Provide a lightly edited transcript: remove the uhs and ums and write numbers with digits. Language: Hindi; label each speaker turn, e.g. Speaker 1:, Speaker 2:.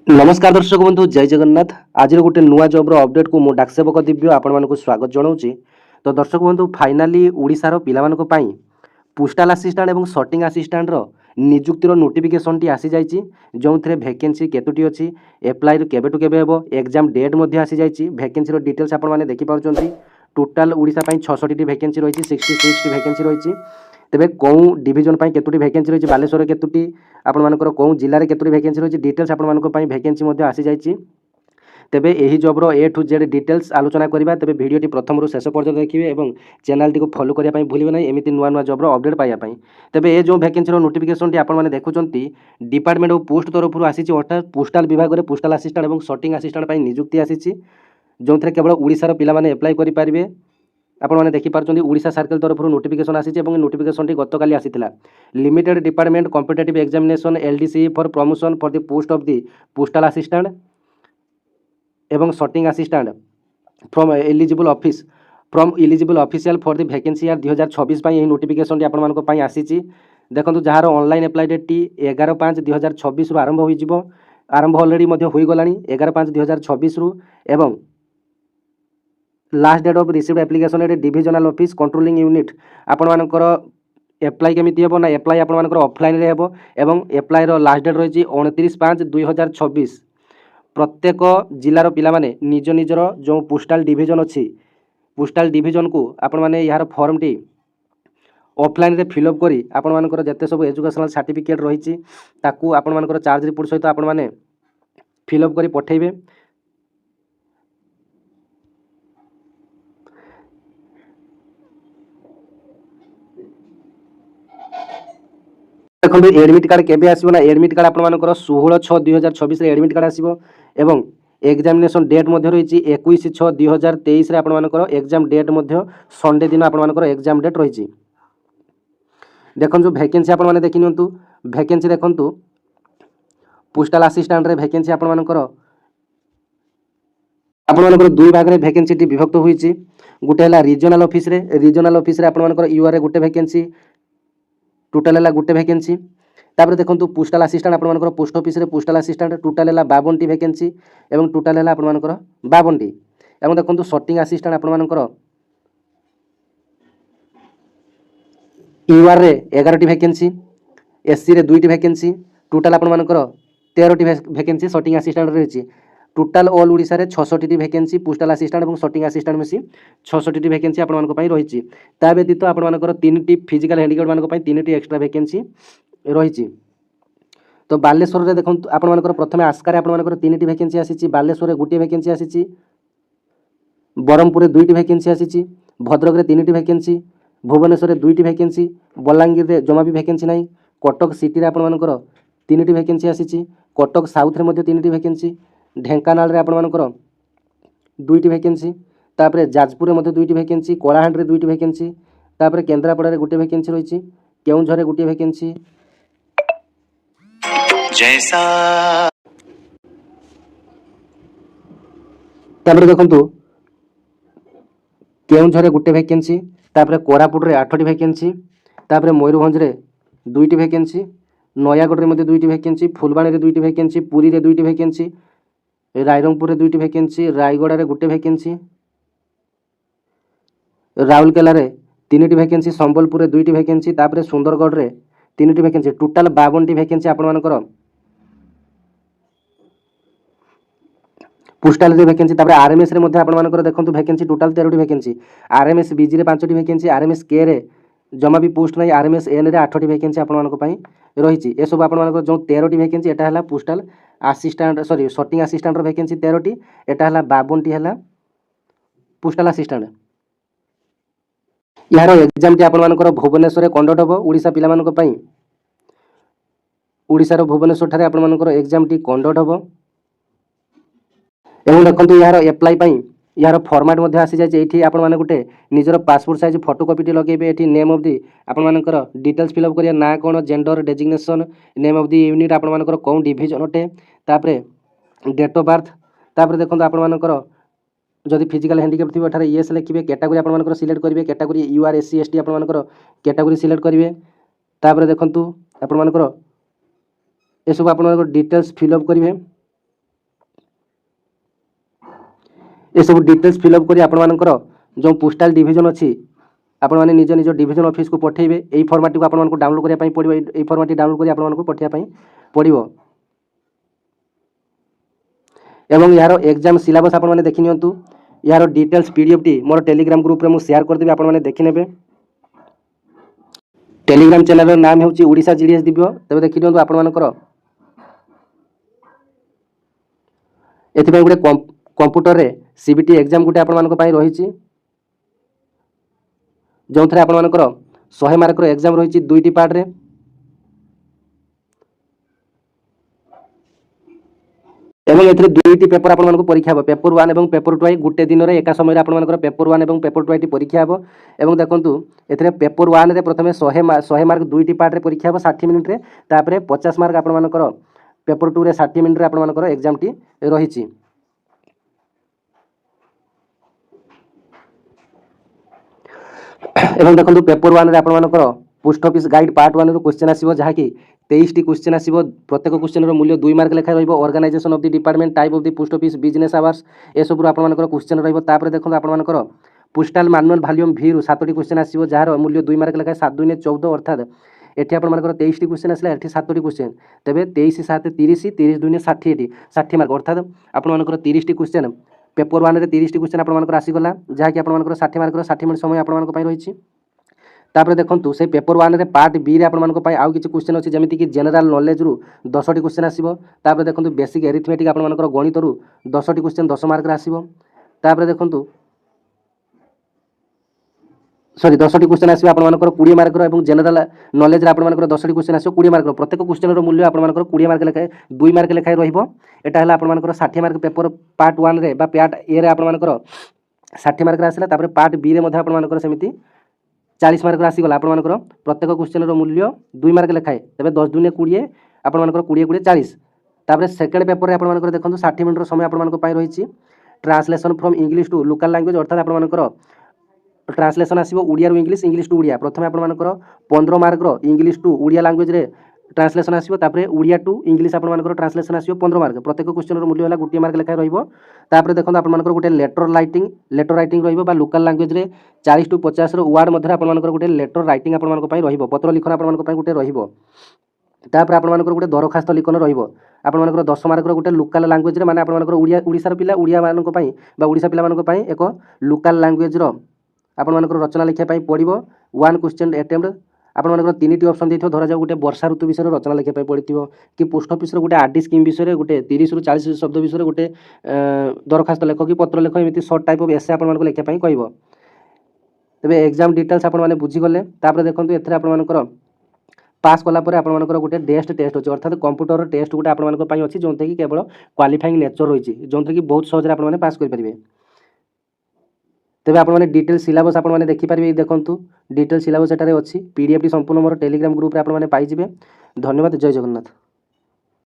Speaker 1: नमस्कार दर्शक बंधु जय जगन्नाथ। आज गोटे नुआ जॉब अपडेट को मो डाकसेवक दिव्य आपण स्वागत जनाऊँगी। तो दर्शक बंधु फाइनाली ओडिशार पिलामानक पई पोस्टाल असिस्टेंट एवं सर्टिंग असिस्टेंट निजुक्तिर नोटिफिकेशन टी आसी जाइए जो थे वैकेंसी केतोटी अच्छी एप्लाई केबेटू केबे हेबो एग्जाम डेट मध्य आसी जाइए वैकेंसी डिटेल्स आपण मैंने देखिपार टोटाल ओडिशा 66 वैकेंसी रही 66 वैकेंसी रही तेबे कौ डिविजन केतोटी वैकेंसी रही बालेश्वर केतोटी आपण मानकर कौ जिले में केतोटी वैकेंसी रही डिटेल्स आपण मानक वैकेंसी आसी जाइए तेबे यही जॉब्र ए टू जेड डिटेल्स आलोचना करवा तेबे वीडियोटी प्रथम रू शेष पर्यंत देखिए और चैनल टी को फॉलो करने भूलिए ना एमती नुआ नुआ जॉब्र अपडेट पाइबापी। तेबे ये जो वैकेंसी नोटिफिकेशन टी आपने देखुं डिपार्टमेंट ऑफ पोस्ट तरफ आसी अर्थात पोस्टाल विभाग में पोस्टाल असिस्टेंट और सर्टिंग असिस्टेंट नियुक्ति आसी जो थे केवल ओडिशार पिलामाने एप्लाई करेंगे। आपने देखिपारे ओडिशा सर्कल तरफ नोटिफिकेशन आसी नोटिफिकेशन गतकाली आसीला limited department competitive examination LDC for promotion for the post of the postal assistant एवं sorting assistant from eligible official for the vacancy year 2026 यही नोटिफिकेशन आपंपाई आसी देखो जार ऑनलाइन एप्लाई डेट टी 11/5/2026 आरंभ हो आरंभ अलरेडी हो गला 11/5/2026 एवं last date of received application at divisional office controlling unit आपणकर एप्लाई केमिति हेबो ना एप्लाई आपणकर ऑफलाइन रे हेबो एवं एप्लाई रो लास्ट डेट रही 29/5/2026 प्रत्येक जिलार पिलामाने निज निजर जो पोस्टाल डिविजन अच्छी पोस्टाल डिविजन को आपण माने यार फॉर्म टी ऑफलाइन रे फिलअप करी आपण मानकर जते सब एजुकेशनल सर्टिफिकेट रही ताकू आपण मानकर चार्ज रिपोर्ट सहित आपण माने फिलअप करी पठेबे। देखो एडमिट कार्ड केबे आसीबो ना एडमिट कार्ड आपण मानकर 16/6/2026 रे एडमिट कार्ड आसीबो एवं एग्जामिनेशन डेट मध्य रही 21/6/2023 रे आपण मानकर एग्जाम डेट मध्य संडे दिन आपण मानकर एग्जाम डेट रही। देखो जो वैकेंसी आपण माने देखि नियंतु वैकेंसी देखंतु पोस्टाल असिस्टेंट रे वैकेंसी आपण मानकर दुई भाग रे वैकेंसी टी विभक्त होईची गुटे हला रीजनल ऑफिस रे आपण मानकर यूआर रे गुटे वैकेंसी टोटाल है गोटे वैकेंसी तापर देखो पोस्टाल असिस्टेंट आप पोस्ट ऑफिस रे पोस्टाल असिस्टेंट टोटाल है 52 टी वैकेंसी एवं टोटाल है आपंकर 52 टी एवं देखो सर्टिंग असिस्टेंट आपंकर यूआर रे 11 टी वैकेंसी एससी रे 2 टी वैकेंसी टोटाल आपंकर 13 टी वैकेंसी सर्टिंग असिस्टेंट रही टोटाल ऑल ओडिशा रे 66 टी वैकेंसी पोस्टाल असिस्टेंट और सर्टिंग असिस्टेंट मिसी 66 टी वैकेंसी आपण रही ता व्यतीत आपंकर 3 टी फिजिकल हैंडिकैप्ड मानक 3 टी एक्स्ट्रा वैकेंसी रही। तो बालेश्वर रे देखो आपंकर प्रथम आस्कार आपंकर 3 टी वैकेंसी आसी बालेश्वर गोटे वैकेंसी आसी ब्रह्मपुर 2 टी वैकेंसी आसी भद्रक रे 3 टी वैकेंसी भुवनेश्वर 2 टी वैकेंसी बलांगीर रे जमा भी वैकेंसी ना कटक सिटी रे आपंकर 3 टी वैकेंसी आसी कटक साउथ रे 3 टी वैकेंसी ढेंकानाल रे आपंकर 2 टी वैकेंसी तापर जाजपुर में 2 टी वैकेंसी कलाहांडी 2 टी वैकेंसी तापर केन्द्रापड़ा रे गोटे वैकेंसी रही केउंझर गोटे वैकेंसी जैसा तापर देखंतु केउंझर गोटे वैकेंसी तापर कोरापुट रे 8 टी वैकेंसी तापर मयूरभंज रे 2 टी वैकेंसी नयागढ़ रे 2 टी वैकेंसी फुलबाणी रे 2 टी वैकेंसी पुरी रे 2 टी वैकेंसी रायरंगपुर रे 2 टी वैकेंसी रायगढ़ रे गोटे वैकेंसी राउरकेला रे 3 टी वैकेंसी संबलपुर रे 2 टी वैकेंसी तापर सुंदरगढ़ रे 3 टी वैकेंसी टोटाल 52 टी वैकेंसी आपण मानकर पोस्टाल रे वैकेंसी तापर आरएमएस रे मध्ये आपण मानकर देखंतु वैकेंसी टोटाल 13 टी वैकेंसी आरएमएस बीजी रे 5 टी वैकेंसी आरएमएस के रे जमा भी पोस्ट नहीं आरएमएस एन रे 8 टी वैकेंसी आपण मानक पई रही ए सब आपण मानकर जो 13 टी वैकेंसी एटा हला postal assistant sorry sorting assistant रो वैकेंसी 13 टी एटा हला 52 टी हला पोस्टाल असिस्टेंट यार एग्जाम टी आपण मानकर भुवनेश्वर कंडक्ट हो ओडिशा पिला मानक पई ओडिशा रो भुवनेश्वर ठारे आपण मानकर एग्जाम टी कंडक्ट हो एवं देखो यार एप्लाई पई यार फॉर्मेट मध्ये आसी जाय एठी आपण माने गुटे निजर पासपोर्ट साइज फोटोकॉपी टी लगेबे एठी नेम ऑफ दी आपण मानकर डिटेल्स फिल अप करिया ना कोन gender designation name of the unit आपण मानकर कोन डिवीजन अटे तापरे डेट ऑफ बर्थ तापरे देखो आपण मानकर जदि फिजिकल हैंडिकैप थी एठारे येस लिखिबे कैटेगरी आपण मानकर सिलेक्ट करिवे कैटेगरी यूआर एससी एसटी आपण मानकर कैटेगरी सिलेक्ट करिवे तापरे देखंतु आपण मानकर ए सब आपण मानकर डिटेल्स फिल अप करिवे ये सब डिटेल्स फिलअप करी आपणमानकर जो पोस्टाल डिविजन अच्छी आपण मैंने निज निज डिविजन ऑफिस को पठेबे यही फॉर्मेट को आपको डाउनलोड करने पड़ो यही फॉर्मेट डाउनलोड कर आपको पठाइबा पड़ो एवं यार एग्जाम सिलेबस आपण मैंने देखि नियंतु यार डिटेल्स पीडीएफ टी मोर टेलीग्राम ग्रुप रे मु शेयर कर देबी आपण मैंने देखि नेबे टेलीग्राम चैनल नाम होची ओडिशा जीडीएस दिव्य तबे देखि नियंतु आपण मानकर एथि गोटे कंप्यूटर रे सीबीटी एग्जाम गोटे आपण मानक पई रहिछि जो थे आप 100 मार्क एग्जाम रही दुईटी पार्ट रे एवं एथिरे दुईटी पेपर आपन परीक्षा हे पेपर 1 और पेपर 2 गोटे दिन में एका समय आपन पेपर 1 और पेपर 2 परीक्षा हे एवं देखंतु एथिरे पेपर 1 रे प्रथमे 100 मार्क दुईटी पार्ट रे परीक्षा हे 60 मिनिट रे तापरे 50 मार्क आपन पेपर 2 रे 60 मिनिट रे आपन एग्जाम टी रही एवं देखो पेपर 1 रे आपनकर पोस्ट ऑफिस गाइड पार्ट 1 रो क्वेश्चन आसीबो जहा कि 23 टी क्वेश्चन आसीबो प्रत्येक क्वेश्चन रो मूल्य 2 मार्क लेखा रहइबो organisation of the department type of the post office business hours ए सब रो आपनकर क्वेश्चन रहइबो तापर देखो आपनकर पोस्टल मैनुअल वॉल्यूम भी रो 7 टी क्वेश्चन आसीबो जहार मूल्य 2 मार्क लेखा 7 2 14 अर्थात एठी आपनकर 23 टी क्वेश्चन आसला एठी 7 टी क्वेश्चन तबे 23 7 30 30 2 60 टी 60 मार्क अर्थात आपनकर 30 टी क्वेश्चन पेपर 1 रे 30 टी क्वेश्चन आपनकर आसीगला जहा कि आपनकर 60 मार्क रो 60 मिनिट समय आपनकर पई रहिछि तापर देखंतु से पेपर 1 रे पार्ट बी रे आपनकर पई आउ किछि क्वेश्चन अछि जेमिति कि जनरल नॉलेज रु 10 टी क्वेश्चन आसीबो तापर देखंतु बेसिक एरिथमेटिक आपनकर गणित रु 10 टी क्वेश्चन 10 मार्क रे आसीबो तापर देखंतु सॉरी 10 टी क्वेश्चन आसीबो आपनकर 20 मार्क रो एवं जनरल नॉलेज रे आपनकर 10 टी क्वेश्चन आसीबो 20 मार्क रो प्रत्येक क्वेश्चन रो मूल्य आपनकर 20 मार्क लेखाय 2 मार्क लेखाय रहिबो एटा हला आपनकर 60 मार्क पेपर पार्ट 1 रे बा पार्ट ए रे आपनकर 60 मार्क रे आसीला तापर पार्ट बी रे मध्ये आपनकर सेमिति 40 मार्क आसीगला आपनकर प्रत्येक क्वेश्चन रो मूल्य 2 मार्क लेखाए तबे 10 दुने 20 आपनकर 20 20 40 तापर सेकंड पेपर रे आपनकर देखंतु 60 मिनिट रो समय आपनकर पई रहिछि translation from English to local language अर्थात आपनकर ट्रांसलेशन आसीबो ओडिया रु इंग्लिश इंग्लिश टू ओडिया प्रथमे आपनकर 15 मार्क रो इंग्लिश टू ओडिया लैंग्वेज रे ट्रांसलेशन आसीबो तापर ओडिया टू इंग्लिश आपनकर ट्रांसलेशन आसीबो 15 मार्क प्रत्येक क्वेश्चन रो मूल्य होला 1 मार्क लेखाय रहिबो तापर देखंतु आपनकर गोटे लेटर राइटिंग रहिबो बा लोकल लैंग्वेज रे 40 टू 50 रो वर्ड मध्ये आपनकर गोटे लेटर राइटिंग आपनकर पई रहिबो पत्र लिखन आपनकर पई गोटे रहिबो तापर आपनकर गोटे दरखास्त लिखन रहिबो आपनकर 10 मार्क रो गोटे लोकल लैंग्वेज रे माने आपनकर ओडिया ओडिसा रो पिला ओडिया मानक पई बा ओडिसा पिला मानक पई एक लोकल लैंग्वेज रो आपनकर रचना लिखिया पई पड़िबो 1 क्वेश्चन अटेम्प्ट आपनकर 3 टी ऑप्शन देथियो धरा जाऊ गोटे वर्षा ऋतु विषय रचना लिखिया पई पड़िथियो कि पोस्ट ऑफिस रो गोटे आरडी स्कीम विषय गोटे 30 रु 40 शब्द विषय गोटे दरखास्त लेख कि पत्र लेख एमिति शॉर्ट टाइप ऑफ एसे आपनकर लिखिया पई कहइबो तबे एग्जाम डिटेल्स आपण माने बुझी गले तापर देखंतु एथरे आपनकर पास कला परे आपनकर गोटे टेस्ट अछि अर्थात कंप्यूटर टेस्ट गोटे आपनकर पई अछि जोंते कि केवल क्वालिफाइंग नेचर रहिछि जोंते कि बहुत सहज रे आपण माने पास कर परिबे तेबे आपण माने डिटेल सिलेबस आपण माने देखि परिबे देखंतु डिटेल सिलेबस एटारे अछि पीडीएफ टी संपूर्ण मोर टेलीग्राम ग्रुप रे आपण माने पाई जिवे धन्यवाद जय जगन्नाथ।